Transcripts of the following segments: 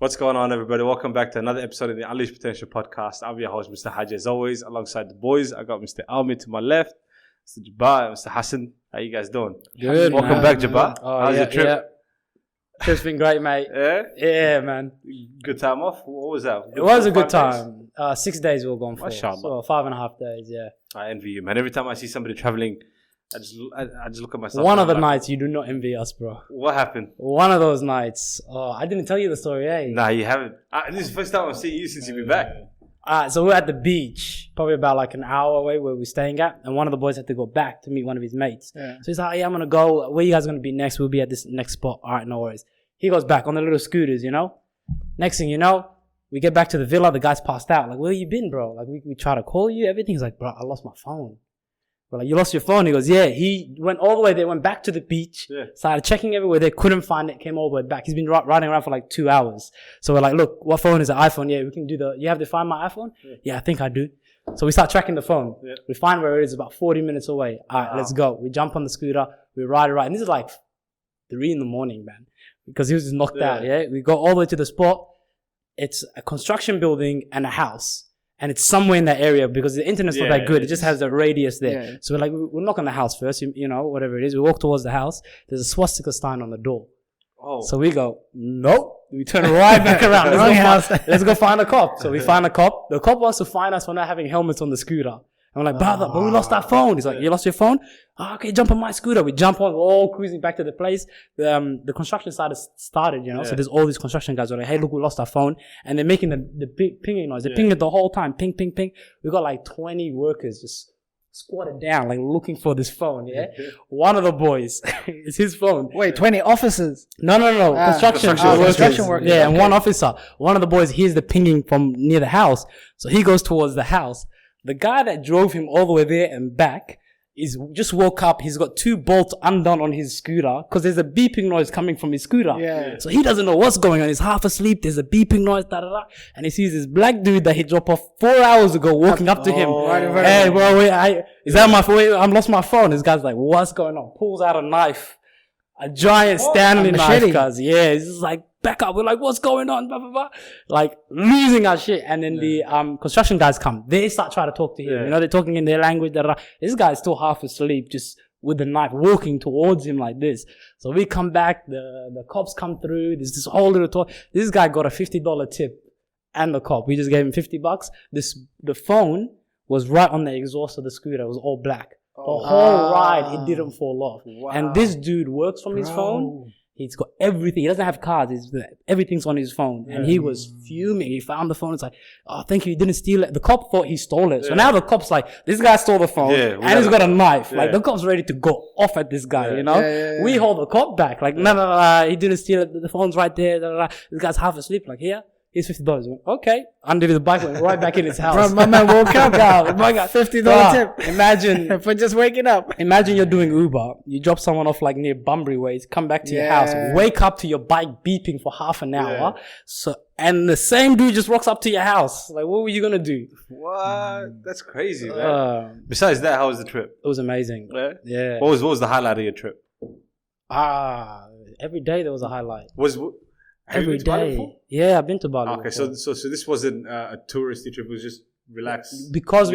What's going on, everybody? Welcome back to another episode of the Unleashed Potential Podcast. I'm your host, Mr. Haji, as always, alongside the boys. I got Mr. Elmi to my left, Mr. Jabar, and Mr. Hassan. How you guys doing? Good. Welcome back, Jabar. How's your trip? Yeah. Trip's been great, mate. Yeah? Yeah, man. Good time off? What was that? It was a good time. 6 days we were gone for. Mashallah. So 5.5 days, yeah. I envy you, man. Every time I see somebody traveling, I just look at myself. One of the nights you do not envy us, bro. What happened? One of those nights. Oh, I didn't tell you the story, eh? Nah, you haven't. This is the first time I'm seeing you since you've been back. So we're at the beach, probably about like an hour away where we're staying at, and one of the boys had to go back to meet one of his mates. Yeah. So he's like, yeah, I'm going to go. Where you guys going to be next? We'll be at this next spot. All right, no worries. He goes back on the little scooters, you know? Next thing you know, we get back to the villa. The guy's passed out. Like, where you been, bro? Like, we try to call you, everything. He's like, bro, I lost my phone. We're like, you lost your phone? He goes, yeah. He went all the way there, went back to the beach, started checking everywhere there, couldn't find it, came all the way back. He's been riding around for like 2 hours. So we're like, look, what phone is it? iPhone? Yeah, we can do you have to find my iPhone? Yeah, I think I do. So we start tracking the phone. Yeah. We find where it is, about 40 minutes away. All right, let's go. We jump on the scooter, we ride. And this is like 3 a.m, man, because he was just knocked out, yeah? We go all the way to the spot. It's a construction building and a house. And it's somewhere in that area because the internet's not that good. It just has the radius there. Yeah. So we're like, we'll knock on the house first, you know, whatever it is. We walk towards the house. There's a swastika sign on the door. Oh. So we go, nope. We turn right back around. Let's go find a cop. So we find a cop. The cop wants to find us for not having helmets on the scooter. And we're like, brother, but we lost our phone. He's like, you lost your phone? Oh, okay, jump on my scooter. We jump on, we're all cruising back to the place. The construction site has started, you know, so there's all these construction guys who are like, hey, look, we lost our phone. And they're making the big pinging noise. They're pinging it the whole time. Ping, ping, ping. We got like 20 workers just squatted down, like looking for this phone, yeah? One of the boys, it's his phone. Wait, 20 officers? No. Construction workers. Yeah, and one officer. One of the boys hears the pinging from near the house. So he goes towards the house. The guy that drove him all the way there and back is just woke up. He's got 2 bolts undone on his scooter because there's a beeping noise coming from his scooter. Yeah. So he doesn't know what's going on. He's half asleep. There's a beeping noise, and he sees this black dude that he dropped off 4 hours ago walking up to him. Hey, bro, is that my phone? I lost my phone. This guy's like, what's going on? Pulls out a knife, a giant Stanley knife, cuz. Yeah, it's just like, back up. We're like, what's going on? Blah, blah, blah. Like, losing our shit. And then the construction guys come. They start trying to talk to him. You know, they're talking in their language. This guy's still half asleep, just with the knife, walking towards him like this. So we come back. The cops come through. There's this whole little talk. This guy got a $50 tip and the cop. We just gave him $50. The phone was right on the exhaust of the scooter. It was all black. The whole ride, it didn't fall off. Wow. And this dude works from his phone. He's got everything. He doesn't have cards. Everything's on his phone. And he was fuming. He found the phone. It's like, oh, thank you. He didn't steal it. The cop thought he stole it. So now the cop's like, this guy stole the phone and he's got a knife. Like, the cop's ready to go off at this guy, you know? We hold the cop back. Like, no, he didn't steal it. The phone's right there. This guy's half asleep. Like, here. Here's $50. Okay. Under the bike, went right back in his house. Bro, my man woke up. My God, $50 tip. Imagine. For just waking up. Imagine you're doing Uber. You drop someone off like near Bunbury Ways, come back to your house, wake up to your bike beeping for half an hour. And the same dude just walks up to your house. Like, what were you going to do? What? That's crazy, man. Besides that, how was the trip? It was amazing. Yeah. What was the highlight of your trip? Every day there was a highlight. Every day. Yeah, I've been to Bali. Okay, so this wasn't a touristy trip. It was just relaxed. Because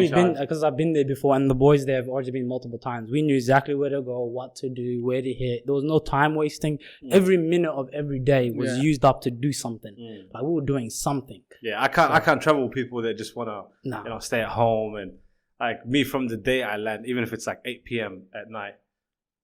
I've been there before, and the boys there have already been multiple times. We knew exactly where to go, what to do, where to hit. There was no time wasting. Every minute of every day was used up to do something. Like, we were doing something. Yeah, I can't travel with people that just want to stay at home. And like me, from the day I land, even if it's like 8 p.m. at night,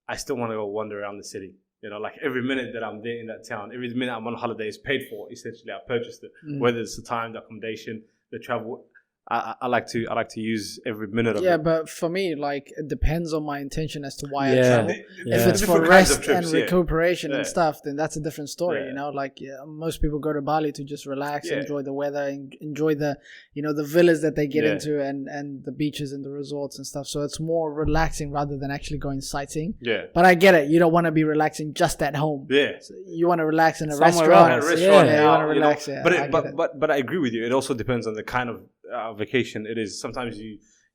I still want to go wander around the city. You know, like every minute that I'm there in that town, every minute I'm on holiday is paid for. Essentially, I purchased it. Whether it's the time, the accommodation, the travel. I like to use every minute of it. Yeah, but for me, like, it depends on my intention as to why I travel. If it's for rest and recuperation and stuff, then that's a different story. You know, like most people go to Bali to just relax, enjoy the weather, enjoy the the villas that they get into and the beaches and the resorts and stuff. So it's more relaxing rather than actually going sightseeing. Yeah. But I get it. You don't want to be relaxing just at home. Yeah. So you want to relax in a restaurant. You want to relax. But I agree with you. It also depends on the kind of vacation it is. Sometimes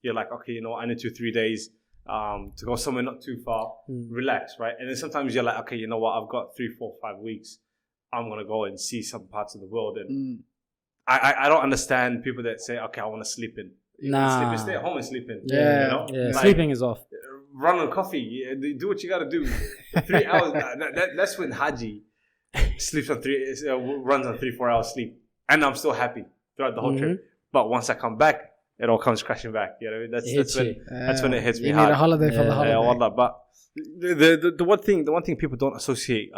you're like, okay, I need 2-3 days to go somewhere not too far, relax, right? And then sometimes you're like, okay, you know what, I've got 3, 4, 5 weeks I'm going to go and see some parts of the world. And I don't understand people that say, okay, I want to sleep in. Nah. Stay at home and sleep in. Yeah. You know? Yeah. Like, Sleeping is off. Run on coffee. Do what you got to do. 3 hours. That's when Haji sleeps on runs on 3-4 hours sleep. And I'm still happy throughout the whole trip. But once I come back, it all comes crashing back. You know, that's when it hits me hard. You need a holiday for the holiday. Wallah. But the one thing people don't associate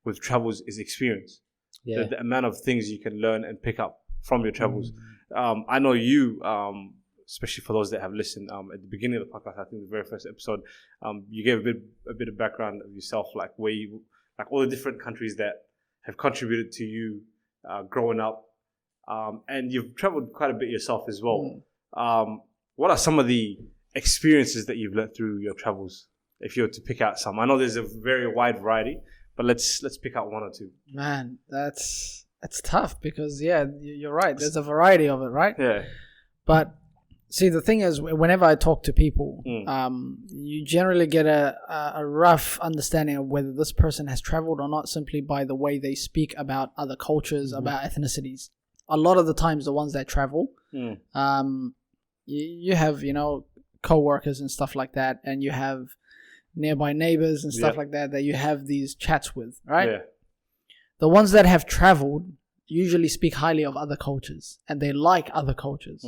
with travels is experience. Yeah. The amount of things you can learn and pick up from your travels. I know you, especially for those that have listened at the beginning of the podcast, I think the very first episode, you gave a bit of background of yourself, like where you, like all the different countries that have contributed to you growing up, and you've traveled quite a bit yourself as well. What are some of the experiences that you've learned through your travels? If you were to pick out some, I know there's a very wide variety, but let's pick out one or two. Man, that's tough because you're right. There's a variety of it, right? Yeah. But see, the thing is, whenever I talk to people, you generally get a rough understanding of whether this person has traveled or not simply by the way they speak about other cultures, about ethnicities. A lot of the times, the ones that travel, you have, co-workers and stuff like that, and you have nearby neighbors and stuff like that you have these chats with, right? Yeah. The ones that have traveled usually speak highly of other cultures, and they like other cultures.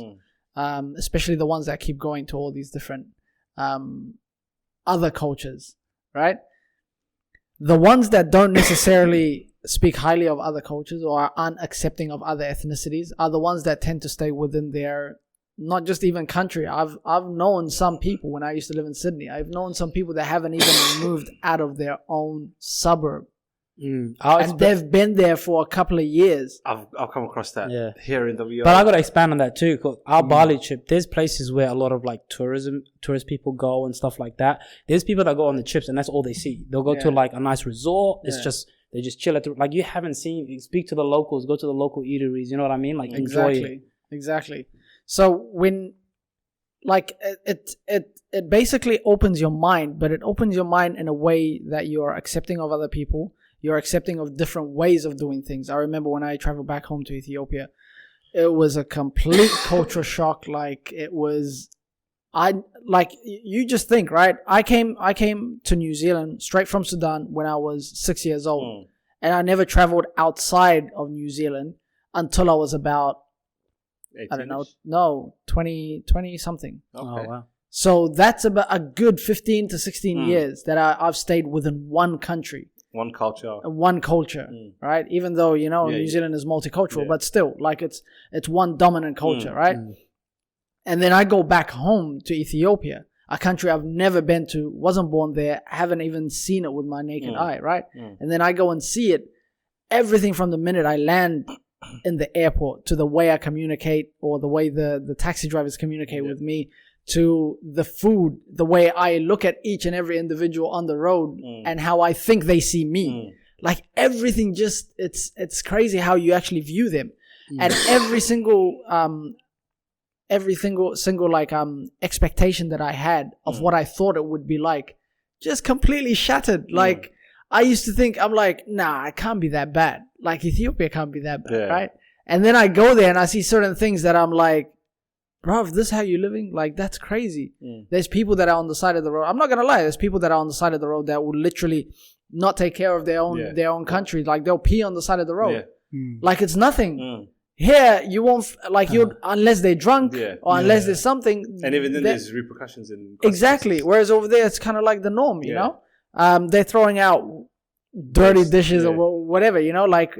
Especially the ones that keep going to all these different other cultures, right? The ones that don't necessarily speak highly of other cultures or are unaccepting of other ethnicities are the ones that tend to stay within their, not just even country. I've known some people when I used to live in Sydney. I've known some people that haven't even moved out of their own suburb. And they've been there for a couple of years. I've come across that here in WA. But I got to expand on that too. Cause our Bali trip, there's places where a lot of like tourist people go and stuff like that. There's people that go on the trips and that's all they see. They'll go to like a nice resort. It's just, they just chill at the, like you haven't seen, you speak to the locals, go to the local eateries. You know what I mean? Like enjoy it. Exactly. So when, like it basically opens your mind, but it opens your mind in a way that you are accepting of other people. You're accepting of different ways of doing things. I remember when I traveled back home to Ethiopia, it was a complete culture shock. Like it was, you just think, right? I came to New Zealand straight from Sudan when I was 6 years old. And I never traveled outside of New Zealand until I was about, 20 something. Okay. Oh, wow. So that's about a good 15 to 16 years that I've stayed within one country. One culture, right? Even though, New Zealand is multicultural, but still, like it's one dominant culture, right? And then I go back home to Ethiopia, a country I've never been to, wasn't born there, haven't even seen it with my naked eye, right? And then I go and see it. Everything from the minute I land in the airport to the way I communicate or the way the taxi drivers communicate with me, to the food, the way I look at each and every individual on the road and how I think they see me. Like everything just, it's crazy how you actually view them. And every single like expectation that I had of what I thought it would be like just completely shattered. Like I used to think, I'm like, nah, it can't be that bad. Like Ethiopia can't be that bad, right? And then I go there and I see certain things that I'm like, bro, if this is how you're living, like that's crazy. There's people that are on the side of the road. I'm not gonna lie. There's people that are on the side of the road that will literally not take care of their own country. Like they'll pee on the side of the road, like it's nothing. Here you won't unless they're drunk or unless there's something. And even then, there's repercussions in exactly. Whereas over there, it's kind of like the norm. You know, they're throwing out dirty dishes or whatever. Like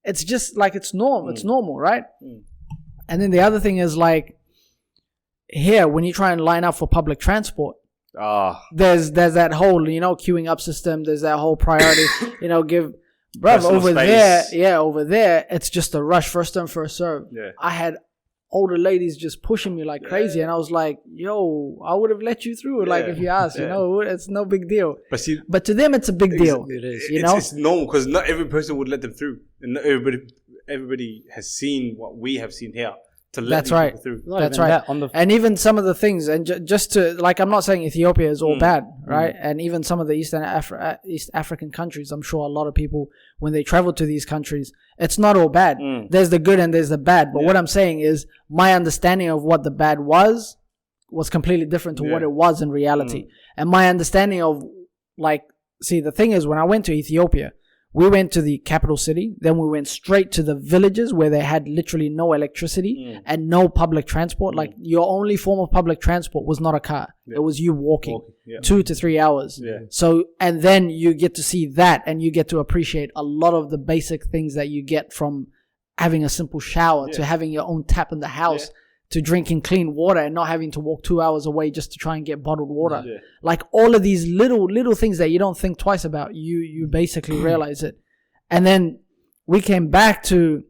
it's just like it's normal. It's normal, right? And then the other thing is like, here, when you try and line up for public transport, there's that whole, queuing up system. There's that whole priority, over there, it's just a rush, first come, first serve. I had older ladies just pushing me like crazy. And I was like, yo, I would have let you through like if you asked, it's no big deal. But to them, it's a big deal. It is. It's normal because not every person would let them through. And not everybody has seen what we have seen here to let That's right. through. That's right. And even some of the things, and just to, like, I'm not saying Ethiopia is all bad, right? And even some of the East African countries, I'm sure a lot of people, when they travel to these countries, it's not all bad. There's the good and there's the bad. But what I'm saying is my understanding of what the bad was completely different to what it was in reality. And my understanding of, like, see, the thing is, when I went to Ethiopia, we went to the capital city, then we went straight to the villages where they had literally no electricity and no public transport. Like, your only form of public transport was not a car. It was you walking 2 to 3 hours. So, and then you get to see that, and you get to appreciate a lot of the basic things that you get from having a simple shower to having your own tap in the house to drinking clean water and not having to walk 2 hours away just to try and get bottled water. Like, all of these little things that you don't think twice about, you basically realize it. And then we came back to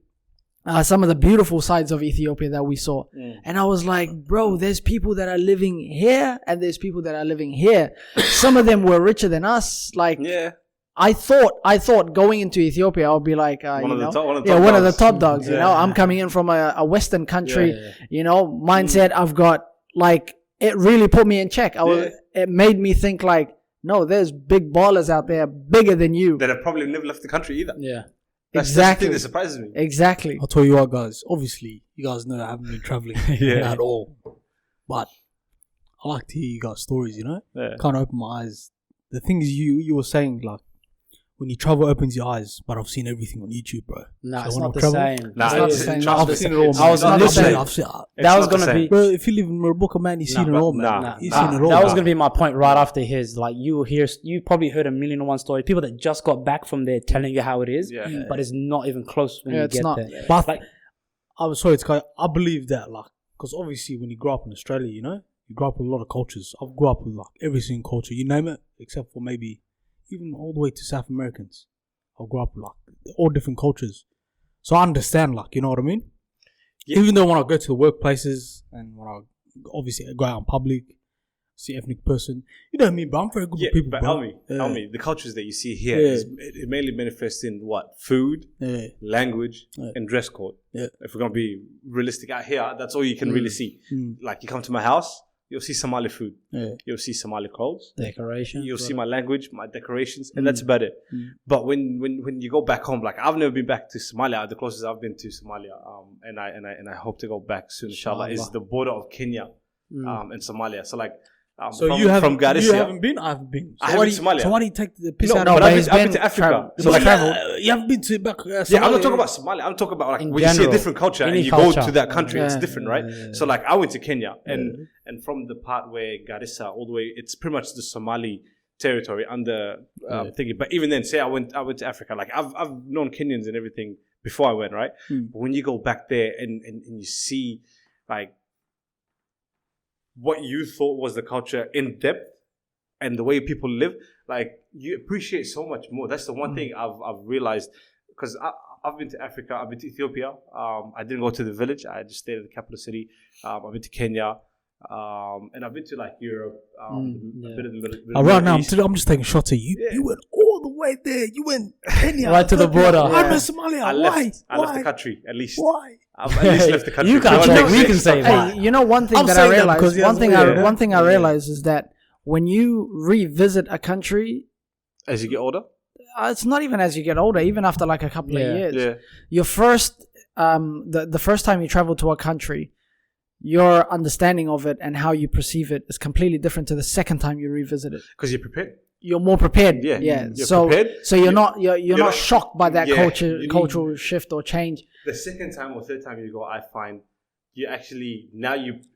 some of the beautiful sides of Ethiopia that we saw. And I was like, bro, there's people that are living here and there's people that are living here. Some of them were richer than us. Like, I thought going into Ethiopia, I'll be like, one of the top dogs. You know, I'm coming in from a Western country, you know, mindset. I've got, like, it really put me in check. It made me think, like, no, there's big ballers out there bigger than you that have probably never left the country either. That's exactly. the thing that surprises me. Exactly. I'll tell you what, guys. Obviously, you guys know I haven't been traveling at all, but I like to hear you guys' stories. You know, can't open my eyes. The things you were saying, like, when you travel, opens your eyes. But I've seen everything on YouTube, bro. No, it's not the same. Nah, it's not the same. I've seen it all. I was not the same. That was gonna be, bro. If you live in Murabuka, man, you've seen it all, man. You've seen it all. That was gonna be my point right after his. Like, you probably heard 1,000,001 stories. People that just got back from there telling you how it is, but it's not even close when you get there. But like, I'm sorry, I believe that, like, because obviously when you grow up in Australia, you know, you grow up with a lot of cultures. I've grown up with, like, every single culture, you name it, except for maybe even all the way to South Americans. I've grown up with, like, all different cultures. So I understand, like, you know what I mean? Even though when I go to the workplaces and when I obviously go out in public, see ethnic person, you know what I mean? But I'm very good with people, but bro. Elmi, the cultures that you see here, it mainly manifests in what? Food, language, and dress code. If we're going to be realistic out here, that's all you can really see. Like, you come to my house, you'll see Somali food. You'll see Somali clothes. Decorations. You'll see my language, my decorations, and that's about it. But when you go back home, like, I've never been back to Somalia. The closest I've been to Somalia, and I hope to go back soon, inshallah, is the border of Kenya and Somalia. So, like, so you haven't been? I've been. I haven't been to Somalia. So why do you take the piss out of me? I've been to Africa. So, like, you haven't been to back Somalia. I'm not talking about Somalia. I'm talking about, like, when you see a different culture and you go to that country, it's different, right? So, like, I went to Kenya and from the part where Garissa all the way, it's pretty much the Somali territory under thinking. But even then, say I went to Africa. Like, I've known Kenyans and everything before I went, right? But when you go back there and you see, like, what you thought was the culture in depth and the way people live, like, you appreciate so much more. That's the one thing I've realized, because I've been to Africa, I've been to Ethiopia. I didn't go to the village. I just stayed at the capital city. I've been to Kenya. And I've been to, like, Europe, a bit of the middle right now, East. I'm just taking shots at you. You went all the way there. You went Kenya. Right to the border. I'm in Somalia. I left the country, at least. Why? I've at least left the country. You can't talk. We can say why. Hey, you know, one thing that I realized, one thing I realized is that when you revisit a country, as you get older, it's not even as you get older, even after, like, a couple of years. Your first, the first time you travel to a country, your understanding of it and how you perceive it is completely different to the second time you revisit it. Because you're prepared. You're more prepared. You're so prepared. So you're not shocked by that cultural shift or change. The second time or third time you go, I find you actually now you've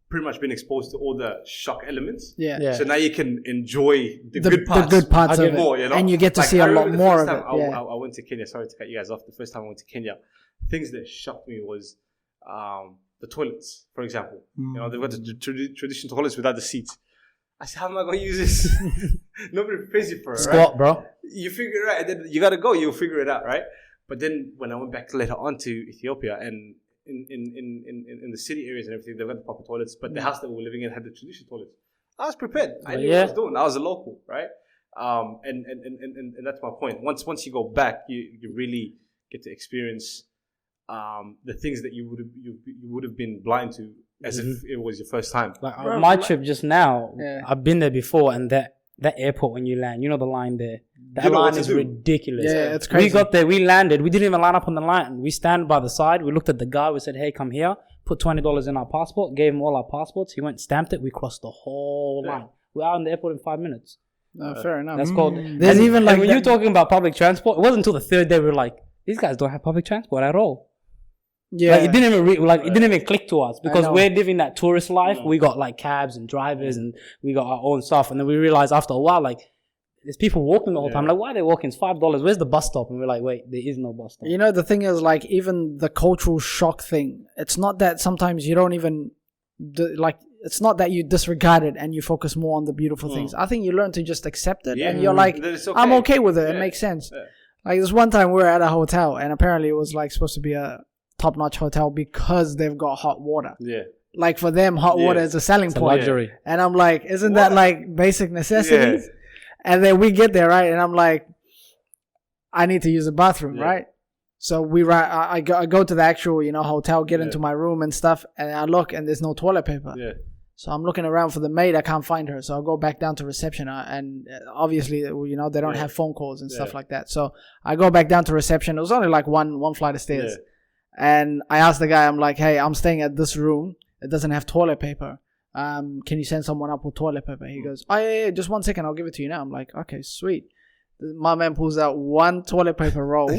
pretty much been exposed to all the shock elements. So now you can enjoy the good parts of it more, you know? And you get to, like, see a lot more of it. I went to Kenya. Sorry to cut you guys off. The first time I went to Kenya, things that shocked me was the toilets, for example. You know, they've got the traditional toilets without the seats. I said, how am I going to use this? Nobody prepares you for it, right? Squat, bro. You figure it out. And then you got to go. You'll figure it out, right? But then when I went back later on to Ethiopia and in the city areas and everything, they've got the proper toilets. But the house that we were living in had the traditional toilets. I was prepared. I knew what I was doing. I was a local, right? And that's my point. Once you go back, you really get to experience the things that you would have been blind to as if it was your first time. Like my trip just now, I've been there before, and that airport when you land, the line there. That line is ridiculous. Yeah, it's crazy. We got there, we landed, we didn't even line up on the line. We stand by the side, we looked at the guy, we said, hey, come here, put $20 in our passport, gave him all our passports, he went, stamped it, we crossed the whole line. We're out in the airport in 5 minutes. No, fair enough. That's called... There's even like... when you're talking about public transport, it wasn't until the third day we were like, these guys don't have public transport at all. Yeah, like, it didn't even click to us because we're living that tourist life. We got like cabs and drivers and we got our own stuff, and then we realized after a while, like, there's people walking the whole time. Like, why are they walking? It's $5. Where's the bus stop? And we're like, wait, there is no bus stop. The thing is, like, even the cultural shock thing, it's not that sometimes you don't even it's not that you disregard it and you focus more on the beautiful things. I think you learn to just accept it, and you're like, okay. I'm okay with it. It makes sense. Like, this one time we were at a hotel, and apparently it was like supposed to be a top-notch hotel because they've got hot water. Yeah. Like, for them, hot water is a selling point. Luxury. And I'm like, isn't that like basic necessities? Yeah. And then we get there, right? And I'm like, I need to use the bathroom, right? So I go to the actual, hotel, get into my room and stuff, and I look, and there's no toilet paper. Yeah. So I'm looking around for the maid. I can't find her. So I'll go back down to reception. And obviously, they don't have phone calls and stuff like that. So I go back down to reception. It was only like one flight of stairs. Yeah. And I asked the guy, I'm like, hey, I'm staying at this room. It doesn't have toilet paper. Can you send someone up with toilet paper? He goes, oh, yeah, just 1 second. I'll give it to you now. I'm like, okay, sweet. My man pulls out one toilet paper roll.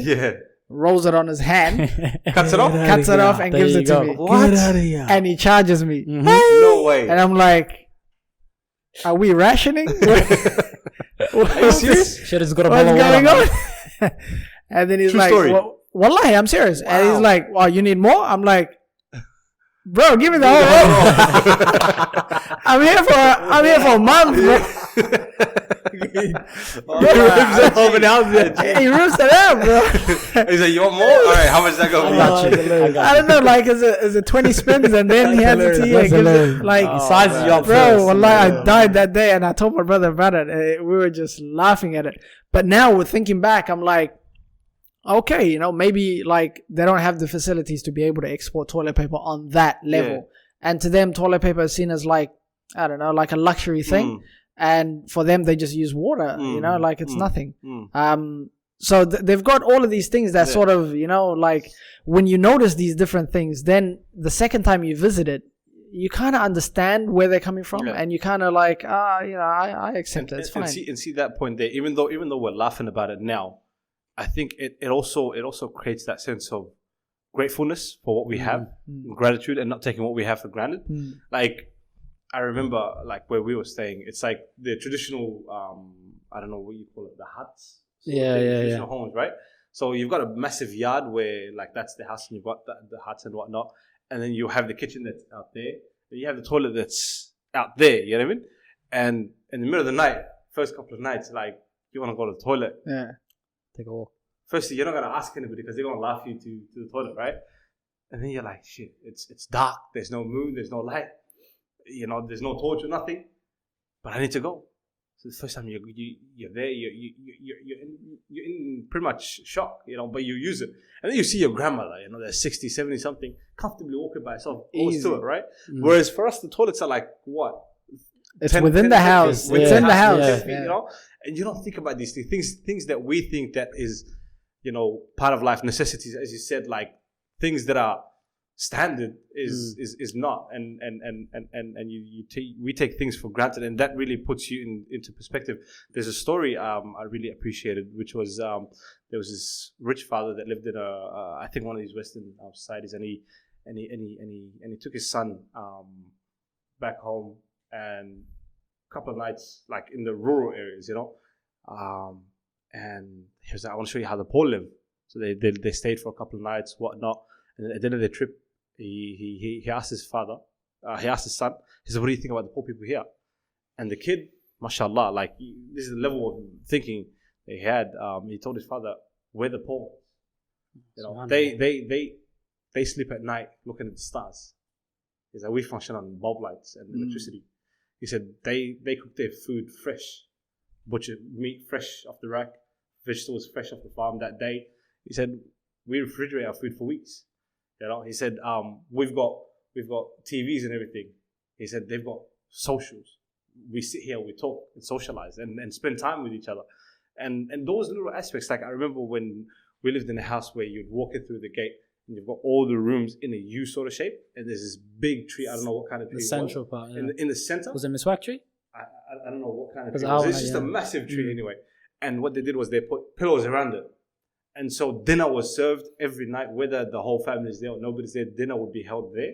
Rolls it on his hand, cuts it off, and gives it to me. What? Get out of here. And he charges me. Mm-hmm. Hey! No way. And I'm like, are we rationing? Are you serious? Shit has got a What's going on? And then he's True like, story. Wallahi, I'm serious. Wow. And he's like, well, you need more? I'm like, bro, give me the whole roll. I'm here for a month, bro. He rips it out, bro. He's like, you want more? All right, how much is that going to be? I don't know, like, is it 20 spins and then he hands it to you and gives it, like, sizes you up, bro. Wallahi, I died that day and I told my brother about it. We were just laughing at it. But now, with thinking back, I'm like, okay, maybe like they don't have the facilities to be able to export toilet paper on that level. And to them, toilet paper is seen as like, I don't know, like a luxury thing. And for them, they just use water, like it's nothing. So they've got all of these things that sort of, like when you notice these different things, then the second time you visit it, you kind of understand where they're coming from, and you kind of like, I accept it. It's fine. And see that point there. Even though we're laughing about it now, I think it also creates that sense of gratefulness for what we have, gratitude, and not taking what we have for granted. Like, I remember, like, where we were staying, it's like the traditional, I don't know what you call it, the huts. Traditional homes, right? So you've got a massive yard where, like, that's the house, and you've got the huts and whatnot. And then you have the kitchen that's out there. Then you have the toilet that's out there, you know what I mean? And in the middle of the night, first couple of nights, like, you want to go to the toilet. Yeah. Take a walk. Firstly, you're not going to ask anybody because they're going to laugh you to the toilet, right? And then you're like, shit, it's dark. There's no moon. There's no light. There's no torch or nothing, but I need to go. So the first time you're there, you're in pretty much shock, but you use it. And then you see your grandmother, they're 60, 70 something, comfortably walking by herself, close to it, right? Whereas for us, the toilets are like, what? It's within the house. It's in the house. And you don't think about these things that we think that is, part of life, necessities, as you said, like things that are standard is not, and we take things for granted, and that really puts you into perspective. There's a story I really appreciated, which was there was this rich father that lived in I think one of these Western societies, and he took his son back home, and a couple of nights, like in the rural areas, and he was like, I want to show you how the poor live. So they stayed for a couple of nights, whatnot, and at the end of the trip, he asked his father, he asked his son, he said, what do you think about the poor people here? And the kid, mashallah, like, this is the level of thinking they had. He told his father, we're the poor. They sleep at night looking at the stars. He said, we function on bulb lights and electricity. He said, they cook their food fresh, butcher meat fresh off the rack, vegetables fresh off the farm that day. He said, we refrigerate our food for weeks. You know, he said, we've got TVs and everything. He said they've got socials. We sit here, we talk and socialize and spend time with each other. And those little aspects, like I remember when we lived in a house where you'd walk in through the gate and you've got all the rooms in a U sort of shape, and there's this big tree. I don't know what kind of tree. The central part. Yeah. In the center. Was it Miswak tree? I don't know what kind of tree. It's just a massive tree anyway. And what they did was they put pillows around it. And so dinner was served every night, whether the whole family is there or nobody's there. Dinner would be held there.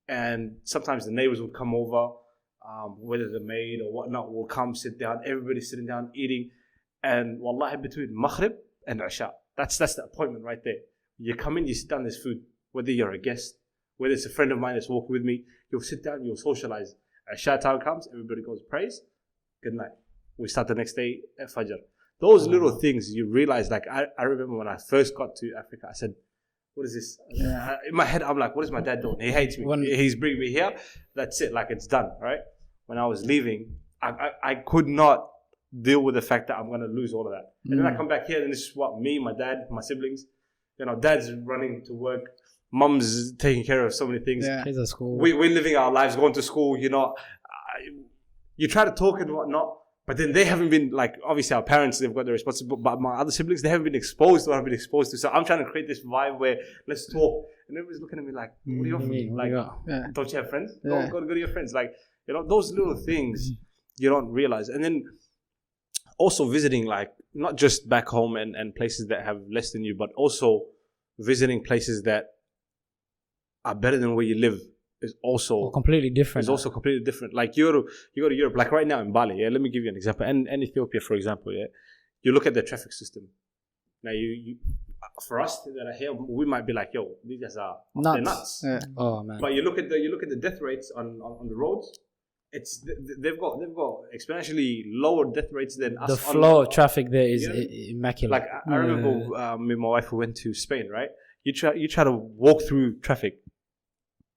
And sometimes the neighbors would come over, whether the maid or whatnot will come, sit down. Everybody's sitting down, eating. And wallahi, between Maghrib and Isha, that's the appointment right there. You come in, you sit down, there's food. Whether you're a guest, whether it's a friend of mine that's walking with me, you'll sit down, you'll socialize. Isha time comes, everybody goes, praise, good night. We start the next day at Fajr. Those little things you realize, like I remember when I first got to Africa, I said, what is this? In my head, I'm like, what is my dad doing? He hates me. He's bringing me here. That's it. Like, it's done, right? When I was leaving, I could not deal with the fact that I'm going to lose all of that. And then I come back here, and this is what me, my dad, my siblings, you know, dad's running to work. Mum's taking care of so many things. Yeah. Kids at school. We're living our lives, going to school, you know. You try to talk and whatnot, but then they haven't been, like, obviously our parents, they've got the responsibility, but my other siblings, they haven't been exposed to what I've been exposed to. So I'm trying to create this vibe where let's talk. And everybody's looking at me like, what do you offer me? Like, don't you have friends? Go to your friends. Like, you know, those little things you don't realize. And then also visiting, like, not just back home and places that have less than you, but also visiting places that are better than where you live is also completely different. It's also completely different. Like you go to Europe, like right now in Bali. Yeah, let me give you an example. And Ethiopia, for example. Yeah, you look at the traffic system. Now you for us that are here, we might be like, yo, these guys are nuts. Yeah. Oh man. But you look at the death rates on the roads. They've got exponentially lower death rates than us. The flow of traffic there is immaculate. Like I remember me and my wife who went to Spain, right? You try to walk through traffic.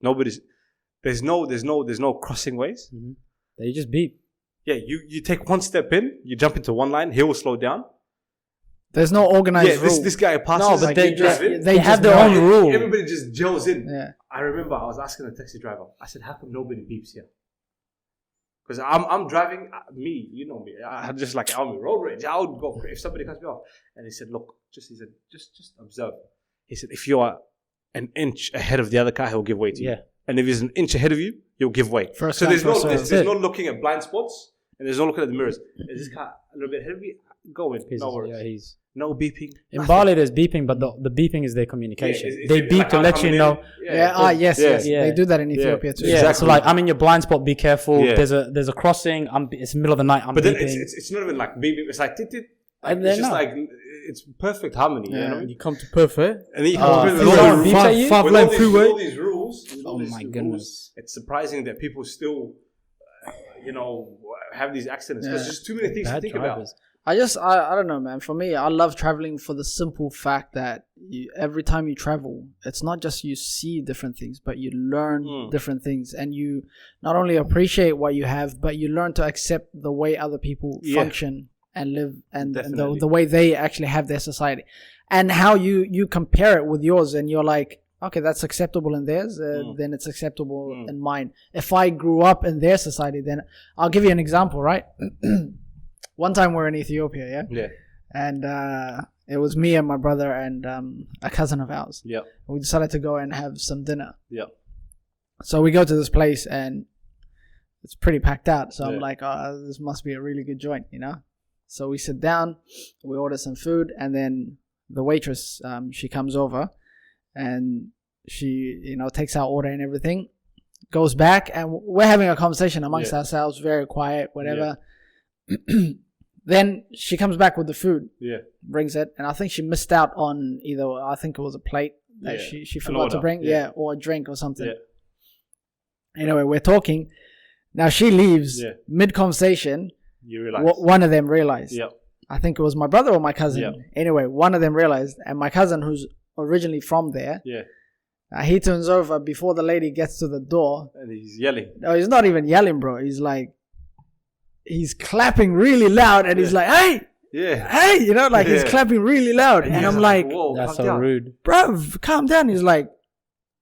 There's no crossing ways. Mm-hmm. They just beep. Yeah, you take one step in, you jump into one line, he will slow down. There's no organized rule. This guy passes. No, but they have their own rule. Everybody just gels in. Yeah. I remember I was asking a taxi driver. I said, "How come nobody beeps here?" Because I'm driving. Me, you know me. I had just like on road rage. I would go if somebody cuts me off. And he said, "Look, just observe." He said, "If you are an inch ahead of the other car, he'll give way to you. And if he's an inch ahead of you, you'll give way." So there's no looking at blind spots, and there's no looking at the mirrors. Is this car a little bit ahead of you? Go in. No worries. No beeping. In Bali, there's beeping, but the beeping is their communication. They beep like to let you know. Yes. They do that in Ethiopia too. Yeah. Exactly. So like, I'm in your blind spot. Be careful. Yeah. There's a crossing. It's the middle of the night. But beeping. Then it's not even like beeping. It's like tit. It's just like it's perfect harmony. Yeah. You know? You come to perfect, and then you come with five-lane freeway. All these rules. Oh my goodness! It's surprising that people still, have these accidents because there's too many things to think about. I don't know, man. For me, I love traveling for the simple fact that every time you travel, it's not just you see different things, but you learn different things, and you not only appreciate what you have, but you learn to accept the way other people function and live, and the way they actually have their society, and how you compare it with yours, and you're like, okay, that's acceptable in theirs, then it's acceptable in mine. If I grew up in their society, then I'll give you an example, right? One time we're in Ethiopia, and it was me and my brother and a cousin of ours. Yeah, we decided to go and have some dinner. Yeah, so we go to this place and it's pretty packed out. So I'm like, oh, this must be a really good joint, So we sit down, we order some food, and then the waitress, she comes over, and she, takes our order and everything, goes back, and we're having a conversation amongst ourselves, very quiet, whatever. Yeah. Then she comes back with the food, brings it, and I think she missed out on either, I think it was a plate that she forgot to bring, or a drink or something. Yeah. Anyway, we're talking. Now she leaves mid-conversation. You realize. One of them realized. Yeah. I think it was my brother or my cousin. Yeah. Anyway, one of them realized, and my cousin, who's originally from there, he turns over before the lady gets to the door. And he's yelling. No, he's not even yelling, bro. He's like, he's clapping really loud, and he's like, hey! Yeah. Hey! He's clapping really loud. And I'm like, whoa, that's so rude. Bro, calm down. He's like,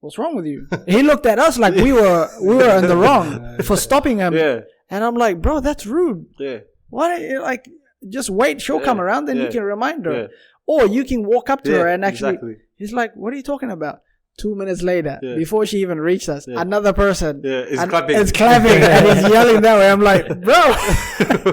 what's wrong with you? He looked at us like we were in the wrong for stopping him. Yeah. And I'm like, bro, that's rude. Yeah. Why, like, just wait, she'll come around, then you can remind her. Yeah. Or you can walk up to her and actually, exactly. He's like, what are you talking about? 2 minutes later, before she even reached us, another person is clapping. It's clapping and he's yelling that way. I'm like, bro,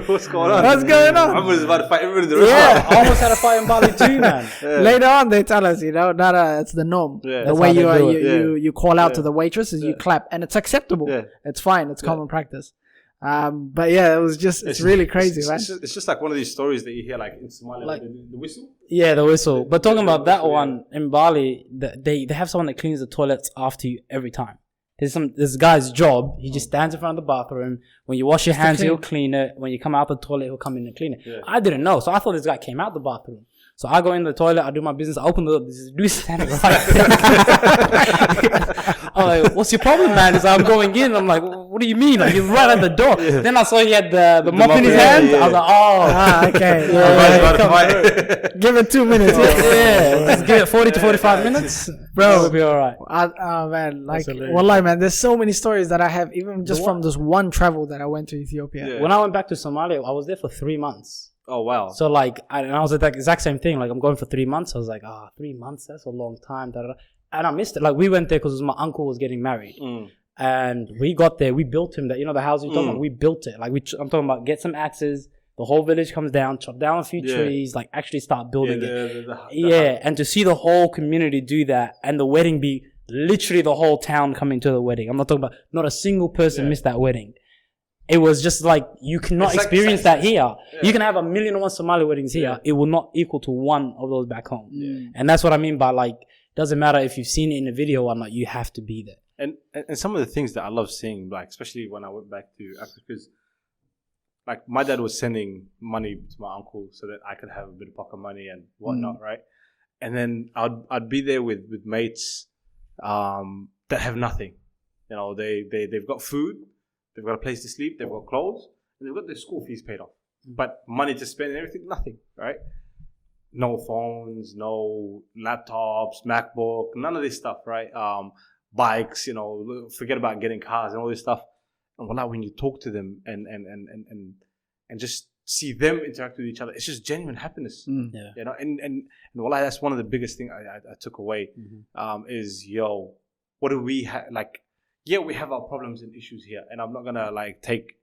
what's going on? What's going on? I was about to fight everybody in the restaurant. I almost had a fight in Bali too, man. Later on, they tell us, it's the norm. The way you call out to the waitress is you clap, and it's acceptable. It's fine. It's common practice. But yeah, it was just, it's really crazy, right? It's just like one of these stories that you hear, like in Somalia, like the whistle. Yeah, the whistle. But talking about that one in Bali, they have someone that cleans the toilets after you every time. This guy's job. He just stands in front of the bathroom. When you wash your hands, he'll clean it. When you come out the toilet, he'll come in and clean it. Yeah. I didn't know, so I thought this guy came out the bathroom. So I go in the toilet, I do my business, I open the door, this dude standing right there. I'm like, what's your problem, man? He's like, I'm going in. I'm like, what do you mean? Like, he's right at the door. Yeah. Then I saw he had the mop in his hand. Yeah. I was like, okay. Give it 2 minutes. Just give it 40 to 45 minutes. Bro, it'll be alright. Oh man, like, wallahi, man, there's so many stories that I have, even just from this one travel that I went to Ethiopia. Yeah. When I went back to Somalia, I was there for 3 months. Oh wow! So like, I was at the exact same thing. Like, I'm going for 3 months. I was like, 3 months, that's a long time. And I missed it. Like, we went there because my uncle was getting married, and we got there. We built him that. You know, the house you're talking about. We built it. Like, I'm talking about get some axes. The whole village comes down, chop down a few trees, like actually start building it. And to see the whole community do that, and the wedding be literally the whole town coming to the wedding. I'm not talking about not a single person missed that wedding. It was just like, you cannot experience that here. Yeah. You can have 1,000,001 Somali weddings here. It will not equal to one of those back home. Yeah. And that's what I mean by, like, doesn't matter if you've seen it in a video or not, you have to be there. And some of the things that I love seeing, like, especially when I went back to Africa, because, like, my dad was sending money to my uncle so that I could have a bit of pocket money and whatnot, right? And then I'd be there with mates that have nothing. You know, they've got food. They've got a place to sleep, they've got clothes, and they've got their school fees paid off. But money to spend and everything, nothing, right? No phones, no laptops, MacBook, none of this stuff, right? Bikes, you know, forget about getting cars and all this stuff. And when you talk to them and just see them interact with each other, it's just genuine happiness. You know, and that's one of the biggest things I took away is, what do we have, like, yeah, we have our problems and issues here, and I'm not gonna like take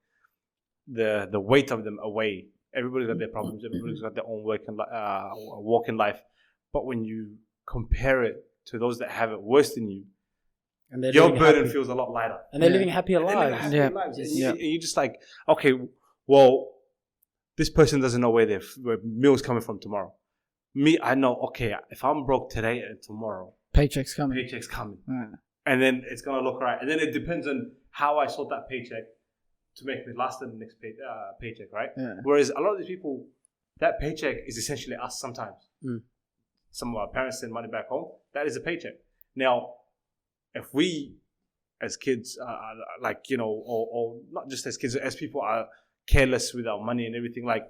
the weight of them away. Everybody's got their problems. Everybody's got their own walk in life. But when you compare it to those that have it worse than you, and your burden feels a lot lighter. And they're living happier lives. And you're just like, okay, well, this person doesn't know where meal's coming from tomorrow. Me, I know. Okay, if I'm broke today and tomorrow, paycheck's coming. Yeah. And then it's going to look right. And then it depends on how I sort that paycheck to make me last the next paycheck, right? Yeah. Whereas a lot of these people, that paycheck is essentially us sometimes. Some of our parents send money back home. That is a paycheck. Now, if we as kids, like, you know, or not just as kids, as people are careless with our money and everything, like,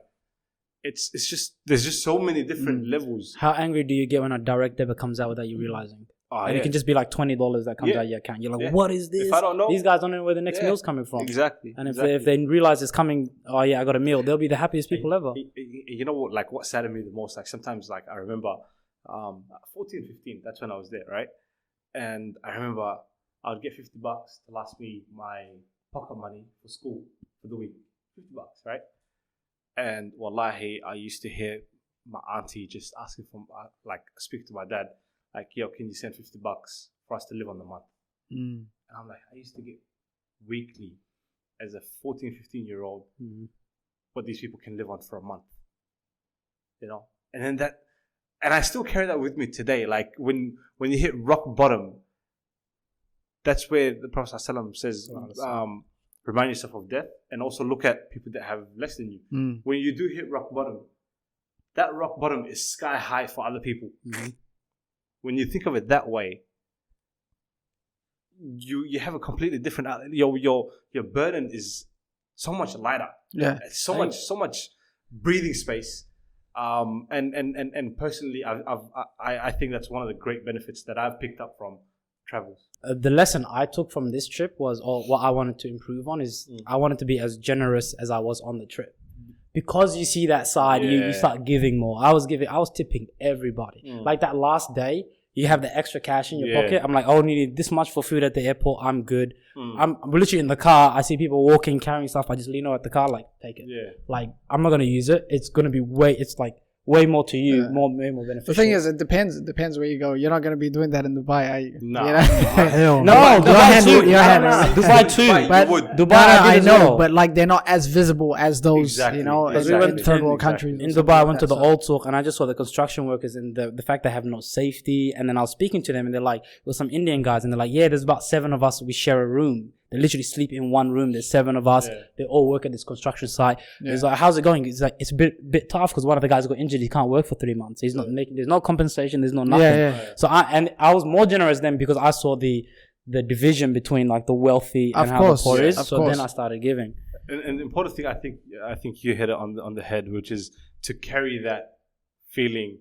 it's just, there's just so many different levels. How angry do you get when a direct debit comes out without you realizing? And it can just be like $20 that comes out of your account. You're like, what is this? If I don't know, these guys don't know where the next meal's coming from. Exactly. And if they realize it's coming, I got a meal, they'll be the happiest people ever. You know what? Like, what saddened me the most? Like, sometimes, like, I remember 14, 15, that's when I was there, right? And I remember I would get $50 to last me my pocket money for school for the week. $50, right? And wallahi, I used to hear my auntie just asking for, like, speak to my dad. Like, yo, can you send $50 for us to live on the month? And I'm like, I used to get weekly as a 14, 15-year-old what these people can live on for a month. You know? And then and I still carry that with me today. Like, when you hit rock bottom, that's where the Prophet ﷺ says, remind yourself of death and also look at people that have less than you. When you do hit rock bottom, that rock bottom is sky high for other people. When you think of it that way, you have a completely different, your burden is so much lighter. Yeah, so much breathing space. And personally, I think that's one of the great benefits that I've picked up from travels? The lesson I took from this trip was, or what I wanted to improve on is, I wanted to be as generous as I was on the trip. Because you see that side, you start giving more. I was tipping everybody. Like that last day, you have the extra cash in your pocket. I'm like, I only need this much for food at the airport. I'm good. I'm literally in the car. I see people walking, carrying stuff. I just lean over at the car, like, take it. Like, I'm not going to use it. It's going to be way more to you, way more beneficial. The thing is, it depends where you go. You're not going to be doing that in Dubai, are you? No. You know? Hell no. Dubai too. Dubai too. But Dubai, I know. But like, they're not as visible as those, you know, in third world countries. In Dubai, I went to the old souk and I just saw the construction workers and the fact they have no safety. And then I was speaking to them and they're like, there were some Indian guys and they're like, yeah, there's about 7 of us. We share a room. They literally sleep in one room. There's 7 of us. They all work at this construction site. It's like, how's it going? It's like, it's a bit tough because one of the guys got injured. He can't work for 3 months. He's not making, there's no compensation. There's no nothing. So I was more generous then because I saw the division between like the wealthy and how the poor is. So then I started giving. And the important thing, I think you hit it on the head, which is to carry that feeling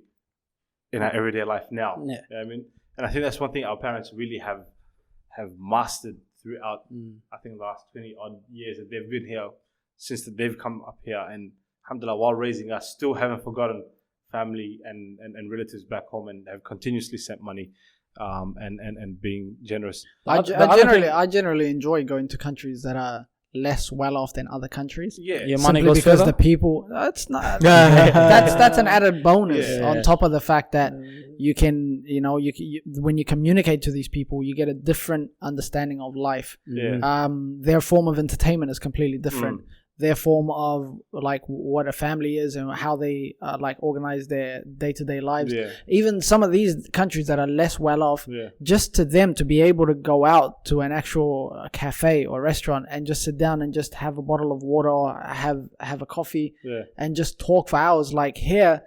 in our everyday life now. You know what I mean? And I think that's one thing our parents really have mastered throughout, I think, the last 20 odd years that they've been here, since they've come up here, and alhamdulillah, while raising us, still haven't forgotten family and relatives back home, and have continuously sent money and being generous. I generally enjoy going to countries that are less well off than other countries. Your money goes because further? The people, that's not that's an added bonus on top of the fact that you can, you know, you when you communicate to these people, you get a different understanding of life. Their form of entertainment is completely different. Their form of like what a family is and how they like organize their day-to-day lives. Even some of these countries that are less well off, just to them to be able to go out to an actual cafe or restaurant and just sit down and just have a bottle of water or have a coffee and just talk for hours. Like here,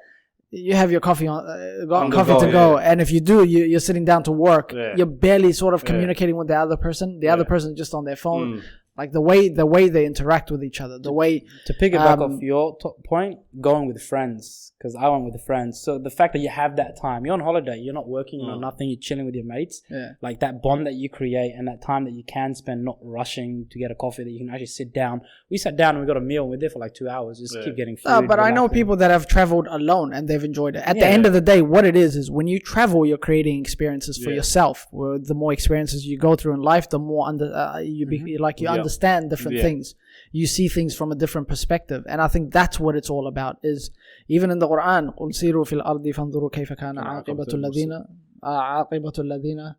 you have your coffee to go, and if you do, you're sitting down to work. You're barely sort of communicating with the other person. The other person is just on their phone. Like the way they interact with each other, the way to piggyback off your point, going with friends, because I went with friends. So the fact that you have that time, you're on holiday, you're not working, you're not nothing, you're chilling with your mates. Like that bond that you create and that time that you can spend not rushing to get a coffee, that you can actually sit down. We sat down and we got a meal and we're there for like 2 hours, just keep getting food. But I know people that have traveled alone and they've enjoyed it. At the end of the day, what it is when you travel, you're creating experiences for yourself. Where the more experiences you go through in life, the more understand different things. You see things from a different perspective, and I think that's what it's all about. Is even in the Quran, قُلْ سِيرُوا فِي الْأَرْضِ فَانْظُرُوا كَيْفَ كَانَ عَاقِبَةُ الَّذِينَ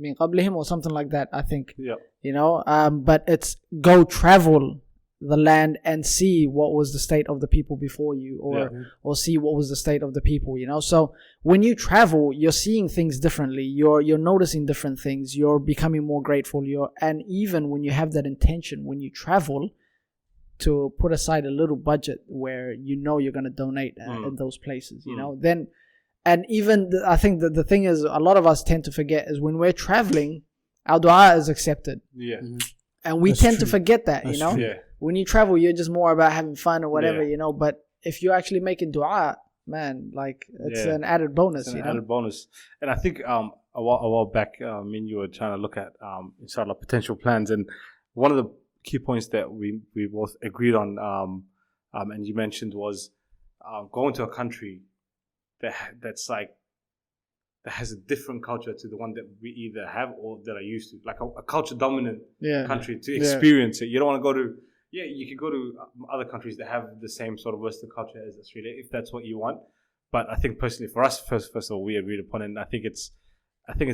مِنْ قَبْلِهِمْ or something like that, I think. You know, but it's go travel the land and see what was the state of the people before you, or see what was the state of the people, you know. So when you travel, you're seeing things differently, you're noticing different things, you're becoming more grateful, and even when you have that intention when you travel to put aside a little budget where you know you're going to donate in those places, you know, then, and even I think that the thing is, a lot of us tend to forget is when we're traveling, our dua is accepted. And we tend to forget that, you know. When you travel, you're just more about having fun or whatever, you know. But if you're actually making dua, man, like it's an added bonus. It's an added bonus. And I think a while back, me and you were trying to look at inshallah potential plans, and one of the key points that we both agreed on, and you mentioned was going to a country that's like that has a different culture to the one that we either have or that are used to, like a culture dominant country to experience it. You don't want to go to. Yeah, you could go to other countries that have the same sort of Western culture as Australia, if that's what you want. But I think personally, for us, first of all, we agreed upon it, and I think it's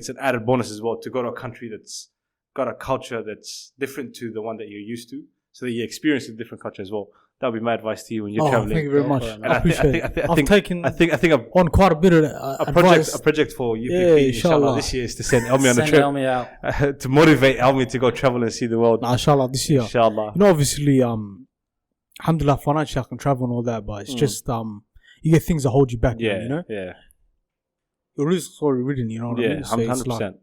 an added bonus as well to go to a country that's got a culture that's different to the one that you're used to, so that you experience a different culture as well. That would be my advice to you when you're traveling. Thank you very much. And I appreciate it. I've taken on quite a bit of advice. A project for UPP, inshallah, this year is to send Elmi on a trip. Elmi out. To motivate Elmi to go travel and see the world. Inshallah, this year. Inshallah. You know, obviously, alhamdulillah, financially I can travel and all that, but it's just, you get things that hold you back, you know? Your risk is already ridden, you know what I mean? So 100%. It's like,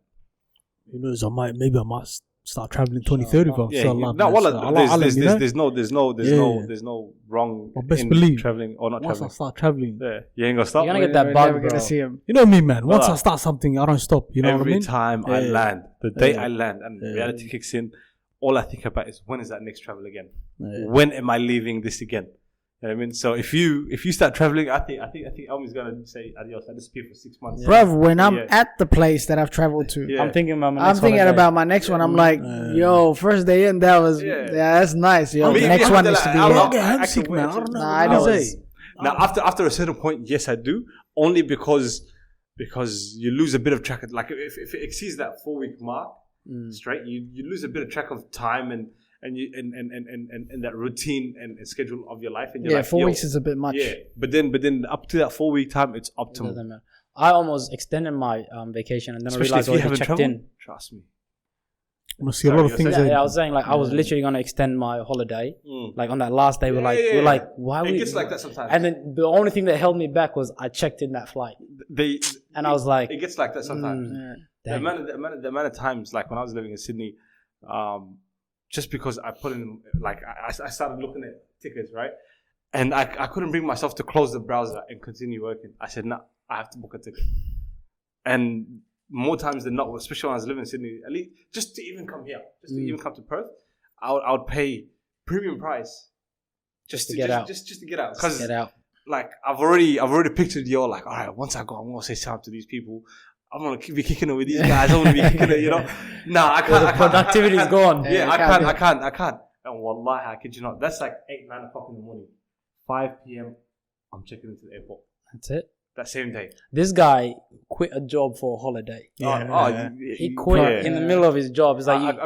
you know, so maybe I might start traveling 2030, bro. Yeah, So there's no wrong in believe, traveling or not once traveling. I start traveling, You ain't gonna stop. You're gonna get that bug, bro. See him. You know what I mean, man. Once I start something, I don't stop. You know what I mean? Every time I land, the day I land and reality kicks in, all I think about is when is that next travel again? When am I leaving this again? You know what I mean? So if you start traveling, I think Elmi's gonna say adios. I disappear for 6 months. Bruv, when I'm at the place that I've traveled to, I'm thinking about my next one. I'm like, yo, first day in, that was that's nice. Yo, the next one needs to be. I don't get homesick, man. I don't know. I know. Now after a certain point, yes, I do. Only because you lose a bit of track. Like if it exceeds that 4-week mark straight, you lose a bit of track of time and that routine and schedule of your life. And you're 4 weeks is a bit much. Yeah, but then up to that 4-week time, it's optimal. I almost extended my vacation and then I realized I already checked in. Trust me. I'm gonna see a lot of things. I was saying I was literally gonna extend my holiday. Like on that last day, we're like, why? It gets like that sometimes. And then the only thing that held me back was I checked in that flight. I was like, it gets like that sometimes. The amount of times, like when I was living in Sydney, just because I put in, like, I started looking at tickets, right? And I couldn't bring myself to close the browser and continue working. I said, no, I have to book a ticket. And more times than not, especially when I was living in Sydney, at least just to even come here, to even come to Perth, I would pay premium price just to get out. Just to get out. Because, like, I've already pictured all like, all right, once I go, I'm going to say something to these people. I'm going to be kicking it with these guys. I'm going to be kicking it, you know. No, I can't. The productivity is gone. Yeah, I can't. And wallahi, I kid you not. That's like 8, 9 o'clock in the morning. 5 p.m., I'm checking into the airport. That's it. That same day. This guy quit a job for a holiday. He quit in the middle of his job. It's like,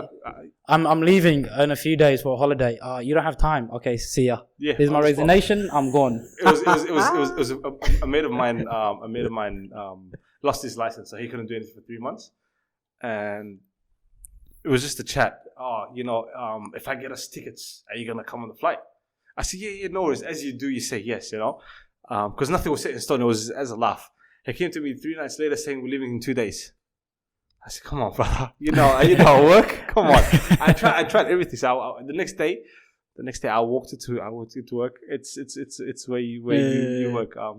I'm leaving in a few days for a holiday. You don't have time. Okay, see ya. Yeah, here's my resignation. I'm gone. It was a mate of mine. Lost his license, so he couldn't do anything for 3 months, and it was just a chat. If I get us tickets, are you gonna come on the flight? I said, yeah, no worries. As you do, you say yes, you know, because nothing was set in stone. It was as a laugh. He came to me 3 nights later saying we're leaving in 2 days. I said, come on, brother, you know how it work. Come on. I tried everything. So the next day, I walked into work. It's where you work. I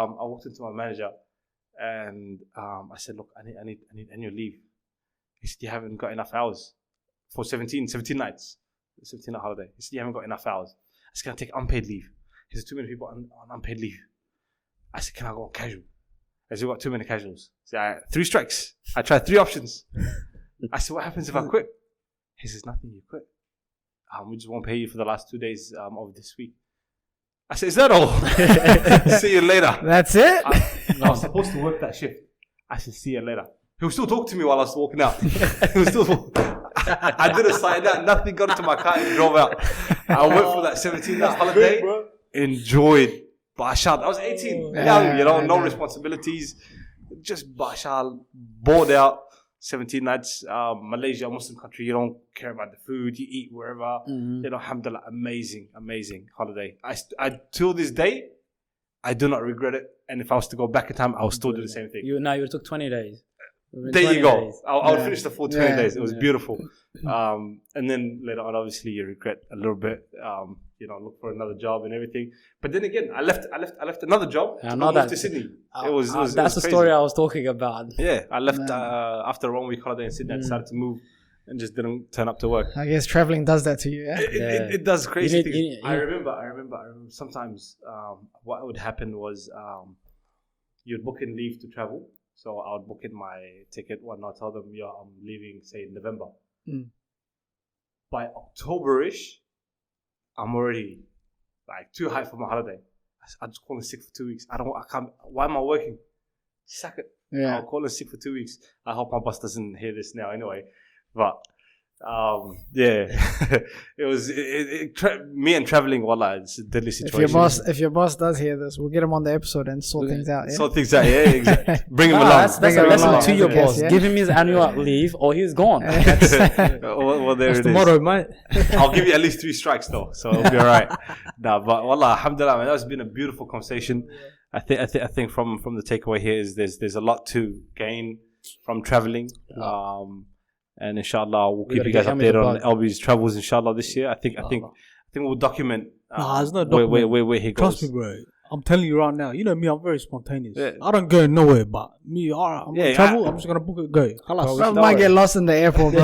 walked into my manager. And I said, look, I need annual leave. He said, you haven't got enough hours for 17 nights. 17 night holiday. He said, you haven't got enough hours. I said, can I take unpaid leave? He said, too many people on unpaid leave. I said, can I go on casual? I said, we've got too many casuals. So 3 strikes. I tried 3 options. I said, what happens if I quit? He says, nothing, you quit. We just won't pay you for the last 2 days of this week. I said, is that all? See you later. That's it? I was supposed to work that shift. I said, see you later. He was still talking to me while I was walking out. I didn't sign out. Nothing, got into my car and drove out. I went for that 17-night holiday. Enjoyed. Bashar. I was 18. Young, no responsibilities. Just Bashar. Bored out. 17 nights. Malaysia, Muslim country. You don't care about the food. You eat wherever. Alhamdulillah. Amazing holiday. I till this day, I do not regret it. And if I was to go back in time, I would still do the same thing. You took 20 days. There you go. I would finish the full 20 days. It was beautiful. And then later on, obviously, you regret a little bit. Look for another job and everything. But then again, I left another job to move to Sydney. That's the story I was talking about. Yeah, I left after a 1 week holiday in Sydney. I decided to move and just didn't turn up to work. I guess traveling does that to you. Yeah, it does crazy things. I remember sometimes what would happen was you'd book in leave to travel. So I would book in my ticket, whatnot, tell them, I'm leaving, say, in November. By October-ish, I'm already too high for my holiday. I just call in sick for 2 weeks. I can't. Why am I working? Sack it. Yeah. I'll call in sick for 2 weeks. I hope my boss doesn't hear this now anyway. But it was me and traveling. Wallah, it's a deadly situation. If your boss does hear this, we'll get him on the episode and sort things out. Yeah? Sort things out, yeah, exactly. Bring him along. That's a lesson to your boss. Yeah? Give him his annual leave, or he's gone. Well, there that's it the is. Motto, mate. I'll give you at least 3 strikes though, so it'll be all right. But wallah, alhamdulillah, man, that's been a beautiful conversation. I think from the takeaway here is there's a lot to gain from traveling. And inshallah, we'll keep you guys updated on LB's travels, inshallah, this year. I think we'll document there's no document. Where he goes. Trust me, bro. I'm telling you right now, you know me, I'm very spontaneous. Yeah. I don't go nowhere, but me, I'm gonna travel, I'm just gonna book it, go. Bro, might get lost in the airport, bro.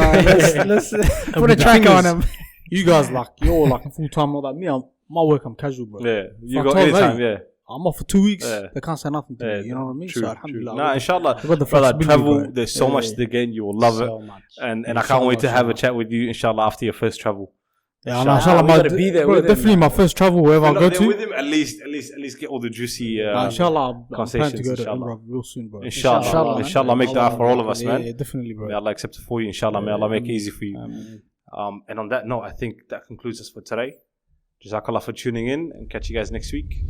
let's put a track on him. You guys, like, you're like a full-time, all that. Me, my work, I'm casual, bro. Yeah, you got anytime, I'm off for 2 weeks. They can't say nothing to me. You know what I mean? True, so alhamdulillah. Nah, inshallah. Brother, travel. There's so much to gain. You will love it. And I can't wait to have a chat with you, inshallah, after your first travel. Yeah, inshallah, I'm going to be there. Bro, definitely my first travel wherever I go to. With him, at least get all the juicy inshallah, conversations. I'm planning to go to Umrah real soon, bro. Inshallah, make dua for all of us, man. Yeah, definitely, bro. May Allah accept it for you, inshallah. May Allah make it easy for you. And on that note, I think that concludes us for today. Jazakallah for tuning in, and catch you guys next week.